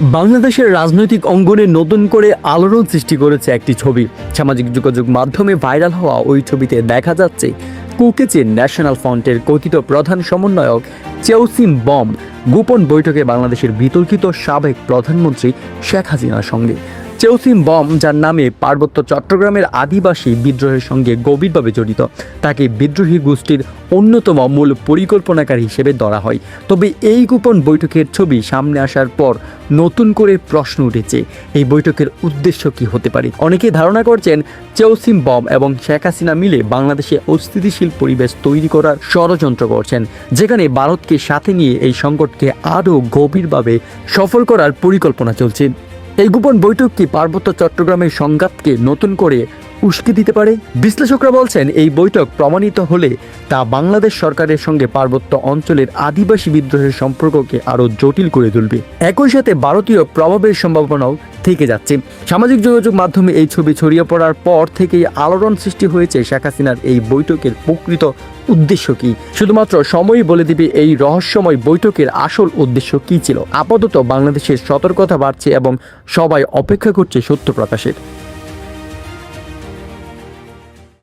বাংলাদেশের রাজনৈতিক অঙ্গনে নতুন করে আলোড়ন সৃষ্টি করেছে একটি ছবি। সামাজিক যোগাযোগ মাধ্যমে ভাইরাল হওয়া ওই ছবিতে দেখা যাচ্ছে কুকেচে ন্যাশনাল ফ্রন্টের কথিত প্রধান সমন্বয়ক চেউসিম বম গোপন বৈঠকে বাংলাদেশের বিতর্কিত সাবেক প্রধানমন্ত্রী শেখ হাসিনার সঙ্গে। চেউসিম বম, যার নামে পার্বত্য চট্টগ্রামের আদিবাসী বিদ্রোহের সঙ্গে গভীরভাবে জড়িত, তাকে বিদ্রোহী গোষ্ঠীর অন্যতম মূল পরিকল্পনাকারী হিসেবে ধরা হয়। তবে এই গোপন বৈঠকের ছবি সামনে আসার পর নতুন করে প্রশ্ন উঠেছে, এই বৈঠকের উদ্দেশ্য কি হতে পারে। অনেকেই ধারণা করছেন চেউসিম বম এবং শেখ হাসিনা মিলে বাংলাদেশে অস্থিতিশীল পরিবেশ তৈরি করার ষড়যন্ত্র করছেন, যেখানে ভারতকে সাথে নিয়ে এই সংকটকে আরও গভীরভাবে সফল করার পরিকল্পনা চলছে। এই গোপন বৈঠক কি পার্বত্য চট্টগ্রামের সংঘাতকে নতুন করে উস্কে দিতে পারে? বিশ্লেষকরা বলছেন, এই বৈঠক প্রমাণিত হলে তা বাংলাদেশ সরকারের সঙ্গে পার্বত্য অঞ্চলের আদিবাসী বিদ্রোহের সম্পর্ককে আরও জটিল করে তুলবে। একই সাথে ভারতীয় প্রভাবের সম্ভাবনাও থেকে যাচ্ছে। সামাজিক যোগাযোগ মাধ্যমে এই ছবি ছড়িয়ে পড়ার পর থেকেই আলোড়ন সৃষ্টি হয়েছে শেখ হাসিনার এই বৈঠকের প্রকৃত উদ্দেশ্য কি। শুধুমাত্র সময়ই বলে দিবে এই রহস্যময় বৈঠকের আসল উদ্দেশ্য কি ছিল। আপাতত বাংলাদেশের সতর্কতা বাড়ছে এবং সবাই অপেক্ষা করছে সত্য প্রকাশের।